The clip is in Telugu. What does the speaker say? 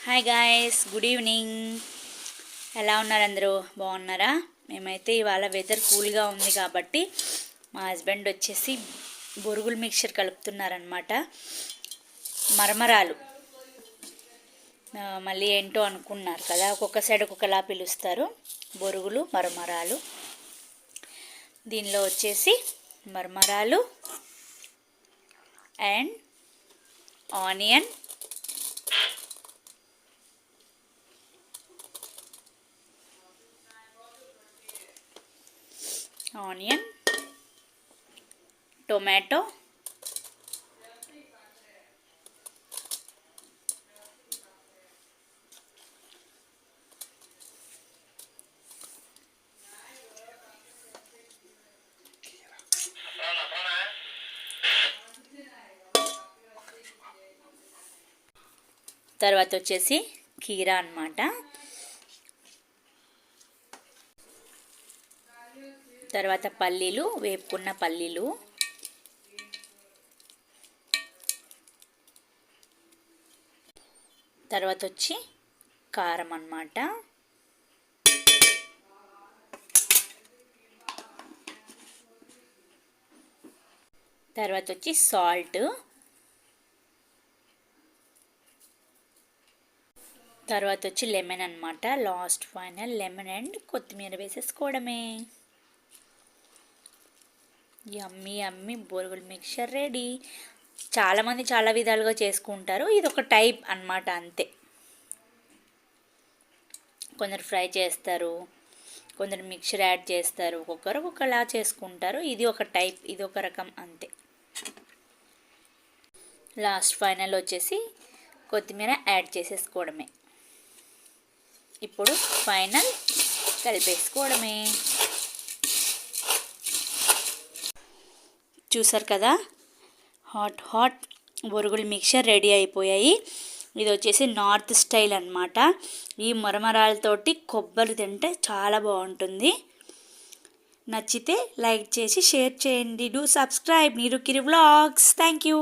Hi guys, good evening. ఎలా ఉన్నారు అందరూ? బాగున్నారా? మేమైతే ఇవాళ వెదర్ కూల్గా ఉంది కాబట్టి మా హస్బెండ్ వచ్చేసి బొరుగుల మిక్చర్ కలుపుతున్నారనమాట. మరమరాలు మళ్ళీ ఏంటో అనుకున్నారు కదా, ఒక్కొక్క సైడ్ ఒక్కొక్కలా పిలుస్తారు. బొరుగులు, మరమరాలు. దీనిలో వచ్చేసి మరమరాలు అండ్ ఆనియన్, టొమాటో, తర్వాత వచ్చేసి కీరా అన్నమాట. తర్వాత పల్లీలు, వేపుకున్న పల్లీలు, తర్వాత వచ్చి కారం అన్నమాట. తర్వాత వచ్చి సాల్ట్, తర్వాత వచ్చి లెమన్ అన్నమాట. లాస్ట్ ఫైనల్ లెమన్ అండ్ కొత్తిమీర వేసేసుకోవడమే. యమ్మీ యమ్మీ బొరుగుల మిక్చర్ రెడీ. చాలామంది చాలా విధాలుగా చేసుకుంటారు, ఇది ఒక టైప్ అన్నమాట, అంతే. కొందరు ఫ్రై చేస్తారు, కొందరు మిక్చర్ యాడ్ చేస్తారు, ఒక్కొక్కరు ఒక్కొక్కలా చేసుకుంటారు. ఇది ఒక టైప్, ఇది ఒక రకం, అంతే. లాస్ట్ ఫైనల్ వచ్చేసి కొత్తిమీర యాడ్ చేసేసుకోవడమే. ఇప్పుడు ఫైనల్ కలిపేసుకోవడమే. చూసారు కదా, హాట్ హాట్ బొరుగుల మిక్చర్ రెడీ అయిపోయాయి. ఇది వచ్చేసి నార్త్ స్టైల్ అన్నమాట. ఈ మరమరాలతోటి కొబ్బరి తింటే చాలా బాగుంటుంది. నచ్చితే లైక్ చేసి షేర్ చేయండి. డూ సబ్స్క్రైబ్ నిరుకిరి వ్లాగ్స్. Thank you.